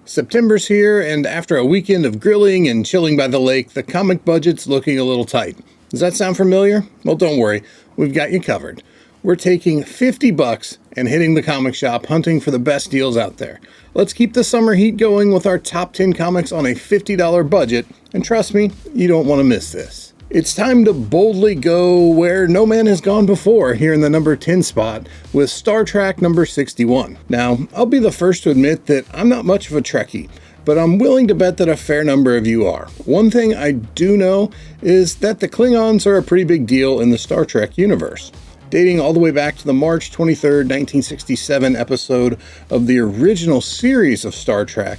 September's here, and after a weekend of grilling and chilling by the lake, the comic budget's looking a little tight. Does that sound familiar? Well, don't worry, we've got you covered. We're taking $50 and hitting the comic shop hunting for the best deals out there. Let's keep the summer heat going with our top 10 comics on a $50 budget, and trust me, you don't want to miss this. It's time to boldly go where no man has gone before here in the number 10 spot with Star Trek number 61. Now, I'll be the first to admit that I'm not much of a Trekkie, but I'm willing to bet that a fair number of you are. One thing I do know is that the Klingons are a pretty big deal in the Star Trek universe. Dating all the way back to the March 23rd, 1967 episode of the original series of Star Trek,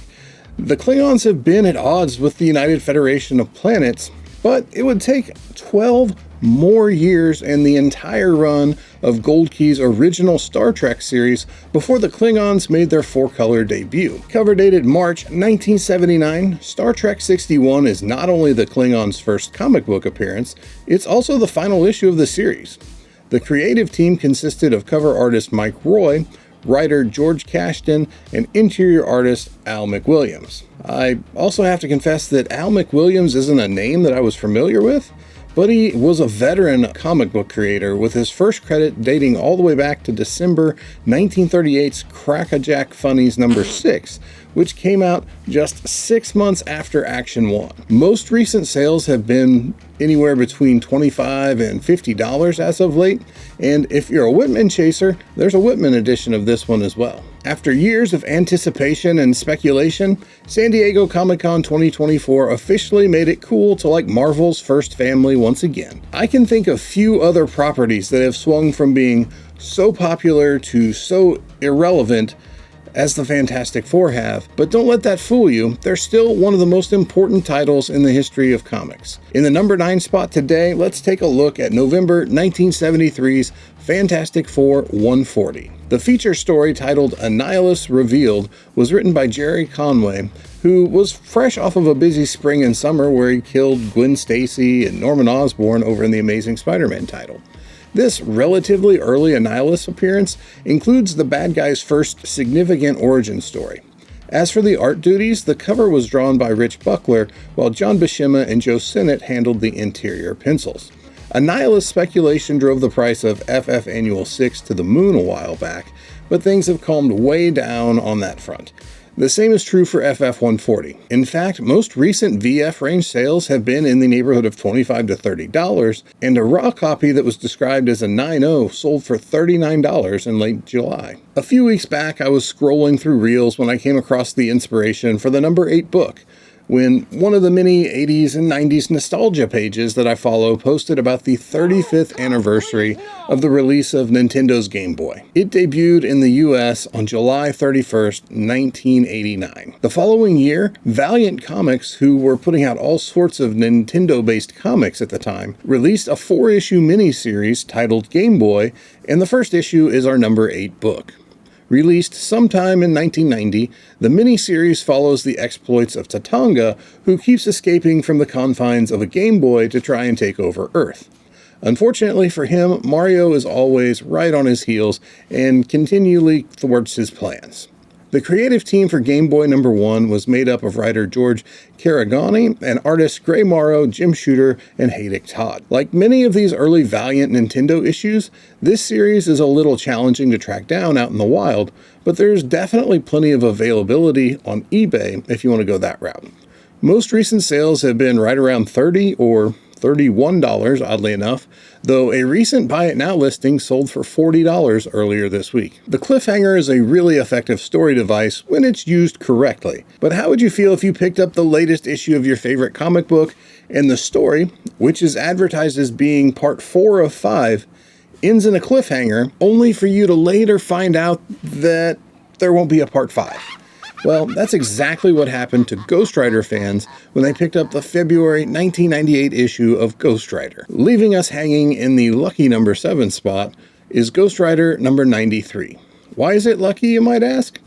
the Klingons have been at odds with the United Federation of Planets, but it would take 12 more years and the entire run of Gold Key's original Star Trek series before the Klingons made their four-color debut. Cover dated March 1979, Star Trek 61 is not only the Klingons' first comic book appearance, it's also the final issue of the series. The creative team consisted of cover artist Mike Roy, writer George Cashton, and interior artist Al McWilliams. I also have to confess that Al McWilliams isn't a name that I was familiar with, but he was a veteran comic book creator with his first credit dating all the way back to December 1938's Crack-a-Jack Funnies number 6, which came out just 6 months after Action 1. Most recent sales have been anywhere between $25 and $50 as of late, and if you're a Whitman chaser, there's a Whitman edition of this one as well. After years of anticipation and speculation, San Diego Comic-Con 2024 officially made it cool to like Marvel's first family once again. I can think of few other properties that have swung from being so popular to so irrelevant as the Fantastic Four have, but don't let that fool you, they're still one of the most important titles in the history of comics. In the number 9 spot today, let's take a look at November 1973's Fantastic Four 140. The feature story titled Annihilus Revealed was written by Jerry Conway, who was fresh off of a busy spring and summer where he killed Gwen Stacy and Norman Osborn over in the Amazing Spider-Man title. This relatively early Annihilus appearance includes the bad guy's first significant origin story. As for the art duties, the cover was drawn by Rich Buckler, while John Buscema and Joe Sinnott handled the interior pencils. Annihilus speculation drove the price of FF Annual 6 to the moon a while back, but things have calmed way down on that front. The same is true for FF 140. In fact, most recent VF range sales have been in the neighborhood of $25 to $30, and a raw copy that was described as a 9.0 sold for $39 in late July. A few weeks back, I was scrolling through Reels when I came across the inspiration for the number 8 book, when one of the many 80s and 90s nostalgia pages that I follow posted about the 35th anniversary of the release of Nintendo's Game Boy. It debuted in the US on July 31st, 1989. The following year, Valiant Comics, who were putting out all sorts of Nintendo-based comics at the time, released a 4-issue miniseries titled Game Boy, and the first issue is our number 8 book. Released sometime in 1990, the miniseries follows the exploits of Tatanga, who keeps escaping from the confines of a Game Boy to try and take over Earth. Unfortunately for him, Mario is always right on his heels and continually thwarts his plans. The creative team for Game Boy number 1 was made up of writer George Caragani and artists Gray Morrow, Jim Shooter, and Haydick Todd. Like many of these early Valiant Nintendo issues, this series is a little challenging to track down out in the wild, but there's definitely plenty of availability on eBay if you want to go that route. Most recent sales have been right around $30 or $31, oddly enough, though a recent Buy It Now listing sold for $40 earlier this week. The cliffhanger is a really effective story device when it's used correctly. But how would you feel if you picked up the latest issue of your favorite comic book and the story, which is advertised as being part 4 of 5, ends in a cliffhanger, only for you to later find out that there won't be a part 5? Well, that's exactly what happened to Ghost Rider fans when they picked up the February 1998 issue of Ghost Rider. Leaving us hanging in the lucky number 7 spot is Ghost Rider number 93. Why is it lucky, you might ask?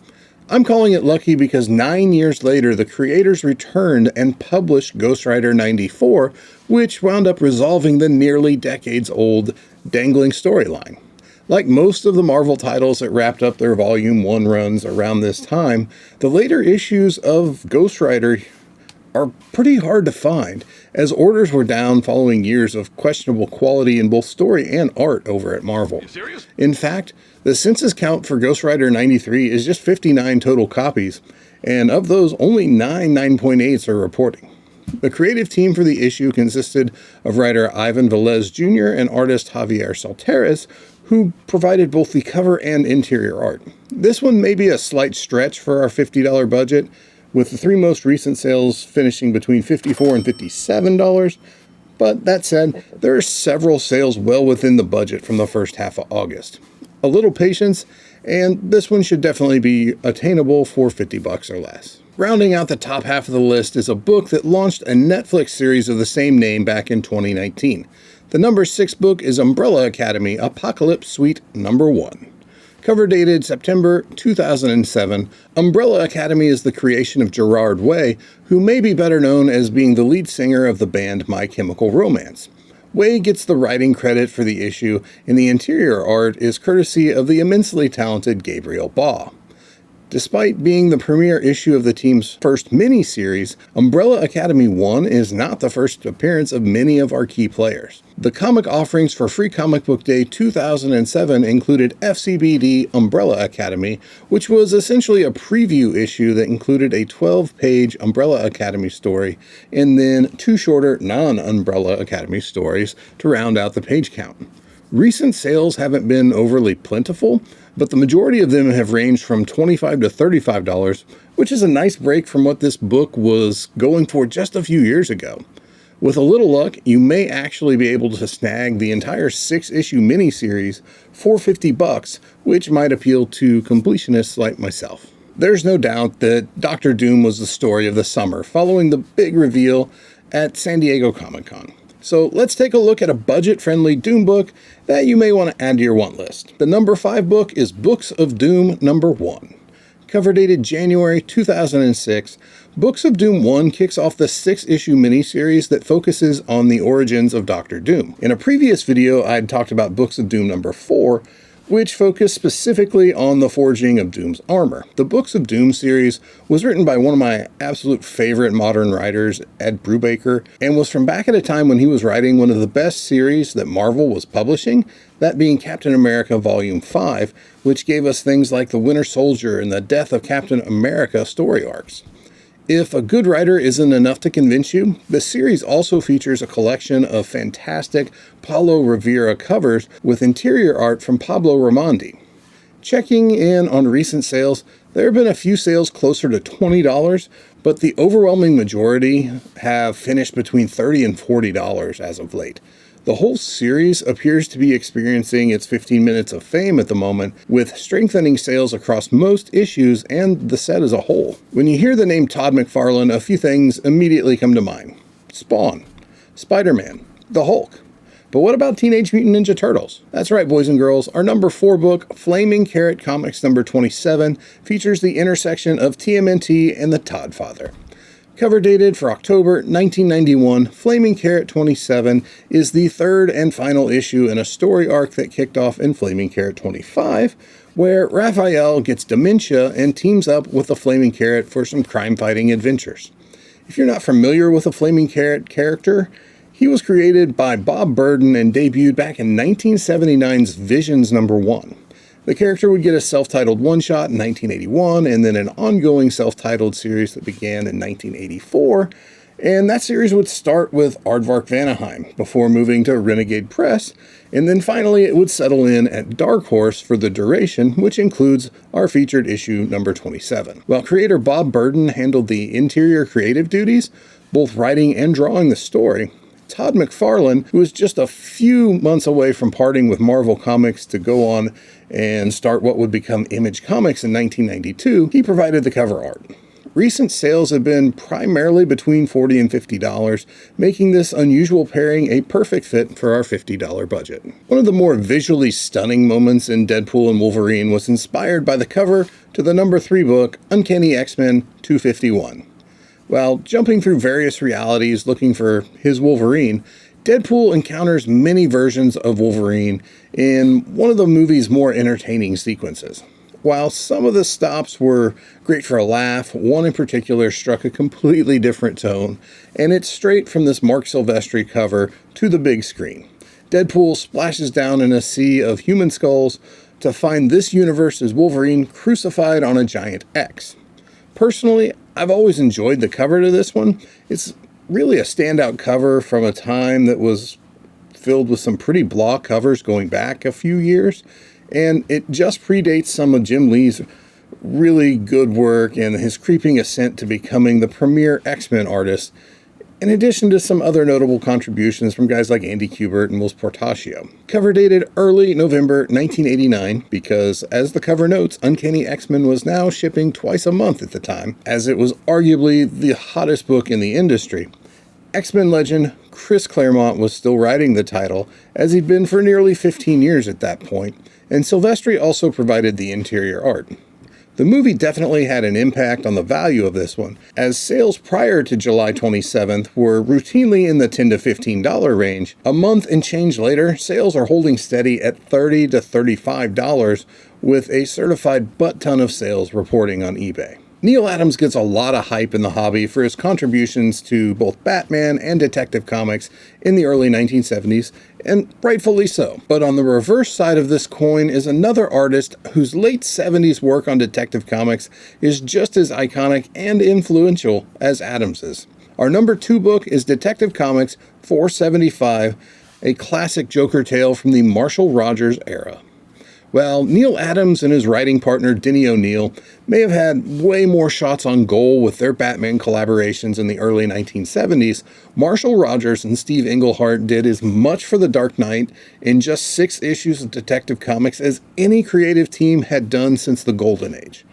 I'm calling it lucky because 9 years later, the creators returned and published Ghost Rider 94, which wound up resolving the nearly decades-old dangling storyline. Like most of the Marvel titles that wrapped up their Volume 1 runs around this time, the later issues of Ghost Rider are pretty hard to find, as orders were down following years of questionable quality in both story and art over at Marvel. In fact, the census count for Ghost Rider 93 is just 59 total copies, and of those, only 9.8s are reporting. The creative team for the issue consisted of writer Ivan Velez Jr. and artist Javier Saltares, who provided both the cover and interior art. This one may be a slight stretch for our $50 budget, with the three most recent sales finishing between $54 and $57. But that said, there are several sales well within the budget from the first half of August. A little patience, and this one should definitely be attainable for $50 or less. Rounding out the top half of the list is a book that launched a Netflix series of the same name back in 2019. The number 6 book is Umbrella Academy Apocalypse Suite number 1. Cover dated September 2007, Umbrella Academy is the creation of Gerard Way, who may be better known as being the lead singer of the band My Chemical Romance. Way gets the writing credit for the issue, and the interior art is courtesy of the immensely talented Gabriel Baugh. Despite being the premiere issue of the team's first mini-series, Umbrella Academy 1 is not the first appearance of many of our key players. The comic offerings for Free Comic Book Day 2007 included FCBD Umbrella Academy, which was essentially a preview issue that included a 12-page Umbrella Academy story, and then 2 shorter non-Umbrella Academy stories to round out the page count. Recent sales haven't been overly plentiful, but the majority of them have ranged from $25 to $35, which is a nice break from what this book was going for just a few years ago. With a little luck, you may actually be able to snag the entire 6-issue miniseries for $50, which might appeal to completionists like myself. There's no doubt that Doctor Doom was the story of the summer, following the big reveal at San Diego Comic-Con. So let's take a look at a budget-friendly Doom book that you may want to add to your want list. The number 5 book is Books of Doom number 1. Cover dated January 2006, Books of Doom 1 kicks off the 6-issue miniseries that focuses on the origins of Doctor Doom. In a previous video, I had talked about Books of Doom number 4, which focused specifically on the forging of Doom's armor. The Books of Doom series was written by one of my absolute favorite modern writers, Ed Brubaker, and was from back at a time when he was writing one of the best series that Marvel was publishing, that being Captain America Volume 5, which gave us things like the Winter Soldier and the Death of Captain America story arcs. If a good writer isn't enough to convince you, the series also features a collection of fantastic Paulo Rivera covers with interior art from Pablo Raimondi. Checking in on recent sales, there have been a few sales closer to $20, but the overwhelming majority have finished between $30 and $40 as of late. The whole series appears to be experiencing its 15 minutes of fame at the moment, with strengthening sales across most issues and the set as a whole. When you hear the name Todd McFarlane, a few things immediately come to mind. Spawn, Spider-Man, the Hulk. But what about Teenage Mutant Ninja Turtles? That's right, boys and girls. Our number 4 book, Flaming Carrot Comics number 27, features the intersection of TMNT and the Todd Father. Cover dated for October 1991, Flaming Carrot 27 is the third and final issue in a story arc that kicked off in Flaming Carrot 25, where Raphael gets dementia and teams up with the Flaming Carrot for some crime-fighting adventures. If you're not familiar with the Flaming Carrot character, he was created by Bob Burden and debuted back in 1979's Visions number 1. The character would get a self-titled one-shot in 1981, and then an ongoing self-titled series that began in 1984, and that series would start with Aardvark Vanaheim, before moving to Renegade Press, and then finally it would settle in at Dark Horse for the duration, which includes our featured issue number 27. While creator Bob Burden handled the interior creative duties, both writing and drawing the story, Todd McFarlane, who was just a few months away from parting with Marvel Comics to go on and start what would become Image Comics in 1992, he provided the cover art. Recent sales have been primarily between $40 and $50, making this unusual pairing a perfect fit for our $50 budget. One of the more visually stunning moments in Deadpool and Wolverine was inspired by the cover to the number 3 book, Uncanny X-Men 251. While jumping through various realities looking for his Wolverine, Deadpool encounters many versions of Wolverine in one of the movie's more entertaining sequences. While some of the stops were great for a laugh, one in particular struck a completely different tone, and it's straight from this Mark Silvestri cover to the big screen. Deadpool splashes down in a sea of human skulls to find this universe's Wolverine crucified on a giant X. Personally, I've always enjoyed the cover to this one. It's really a standout cover from a time that was filled with some pretty blah covers going back a few years. And it just predates some of Jim Lee's really good work and his creeping ascent to becoming the premier X-Men artist, in addition to some other notable contributions from guys like Andy Kubert and Whilce Portacio. Cover dated early November 1989, because as the cover notes, Uncanny X-Men was now shipping twice a month at the time, as it was arguably the hottest book in the industry. X-Men legend Chris Claremont was still writing the title, as he'd been for nearly 15 years at that point, and Silvestri also provided the interior art. The movie definitely had an impact on the value of this one, as sales prior to July 27th were routinely in the $10 to $15 range. A month and change later, sales are holding steady at $30 to $35, with a certified butt-ton of sales reporting on eBay. Neal Adams gets a lot of hype in the hobby for his contributions to both Batman and Detective Comics in the early 1970s, and rightfully so. But on the reverse side of this coin is another artist whose late 70s work on Detective Comics is just as iconic and influential as Adams's. Our number 2 book is Detective Comics 475, a classic Joker tale from the Marshall Rogers era. Well, Neal Adams and his writing partner Denny O'Neil may have had way more shots on goal with their Batman collaborations in the early 1970s. Marshall Rogers and Steve Englehart did as much for The Dark Knight in just 6 issues of Detective Comics as any creative team had done since the Golden Age.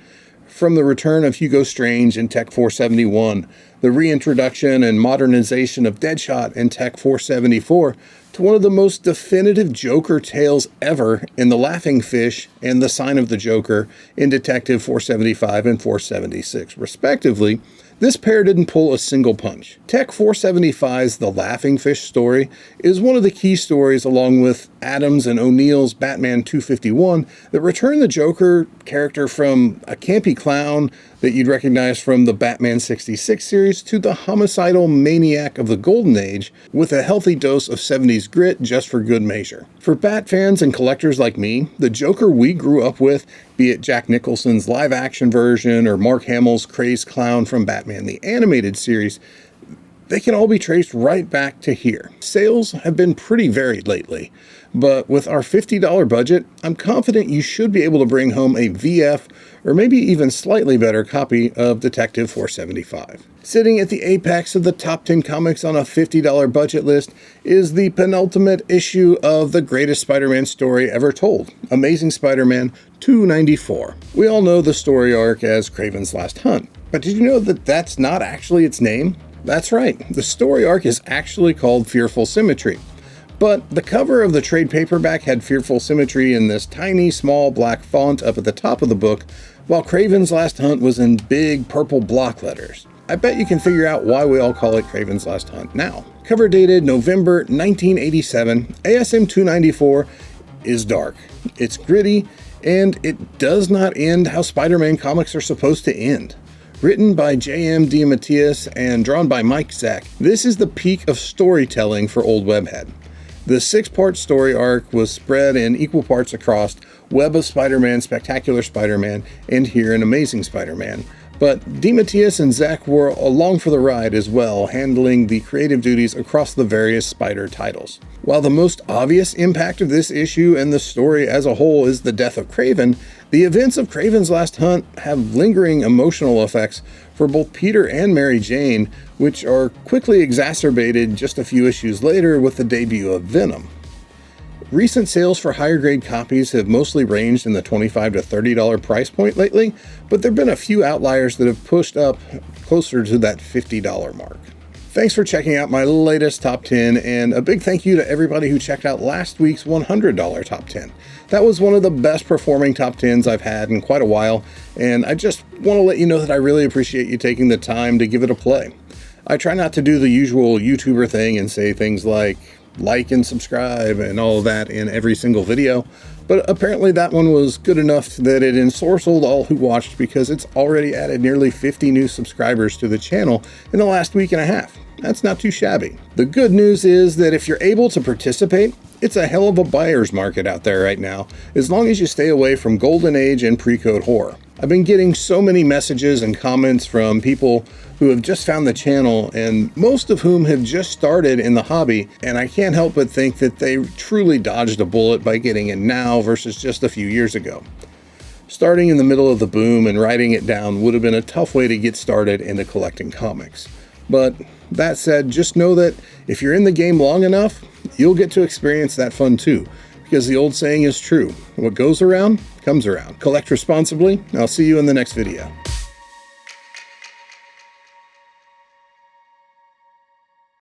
From the return of Hugo Strange in Tech 471, the reintroduction and modernization of Deadshot in Tech 474, to one of the most definitive Joker tales ever in The Laughing Fish and The Sign of the Joker in Detective 475 and 476, respectively, this pair didn't pull a single punch. Tech 475's The Laughing Fish story is one of the key stories, along with Adams and O'Neill's Batman 251, that return the Joker character from a campy clown that you'd recognize from the Batman 66 series to the homicidal maniac of the Golden Age, with a healthy dose of 70s grit just for good measure. For Bat fans and collectors like me, the Joker we grew up with, be it Jack Nicholson's live-action version or Mark Hamill's crazed clown from Batman the Animated Series, they can all be traced right back to here. Sales have been pretty varied lately, but with our $50 budget, I'm confident you should be able to bring home a VF or maybe even slightly better copy of Detective 475. Sitting at the apex of the top 10 comics on a $50 budget list is the penultimate issue of the greatest Spider-Man story ever told, Amazing Spider-Man 294. We all know the story arc as Kraven's Last Hunt, but did you know that that's not actually its name? That's right, the story arc is actually called Fearful Symmetry. But the cover of the trade paperback had Fearful Symmetry in this tiny, small black font up at the top of the book, while Kraven's Last Hunt was in big purple block letters. I bet you can figure out why we all call it Kraven's Last Hunt now. Cover dated November 1987, ASM 294 is dark. It's gritty, and it does not end how Spider-Man comics are supposed to end. Written by J.M. DeMatteis and drawn by Mike Zeck, this is the peak of storytelling for Old Webhead. The 6-part story arc was spread in equal parts across Web of Spider-Man, Spectacular Spider-Man, and here in Amazing Spider-Man. But DeMatteis and Zeck were along for the ride as well, handling the creative duties across the various Spider titles. While the most obvious impact of this issue and the story as a whole is the death of Kraven, the events of Kraven's Last Hunt have lingering emotional effects for both Peter and Mary Jane, which are quickly exacerbated just a few issues later with the debut of Venom. Recent sales for higher grade copies have mostly ranged in the $25 to $30 price point lately, but there have been a few outliers that have pushed up closer to that $50 mark. Thanks for checking out my latest top 10, and a big thank you to everybody who checked out last week's $100 top 10. That was one of the best performing top 10s I've had in quite a while, and I just want to let you know that I really appreciate you taking the time to give it a play. I try not to do the usual YouTuber thing and say things like, like and subscribe and all of that in every single video. But apparently that one was good enough that it ensorcelled all who watched, because it's already added nearly 50 new subscribers to the channel in the last week and a half. That's not too shabby. The good news is that if you're able to participate, it's a hell of a buyer's market out there right now, as long as you stay away from Golden Age and pre-code horror. I've been getting so many messages and comments from people who have just found the channel, and most of whom have just started in the hobby, and I can't help but think that they truly dodged a bullet by getting in now versus just a few years ago. Starting in the middle of the boom and writing it down would have been a tough way to get started into collecting comics. But that said, just know that if you're in the game long enough, you'll get to experience that fun too, because the old saying is true: what goes around comes around. Collect responsibly. I'll see you in the next video.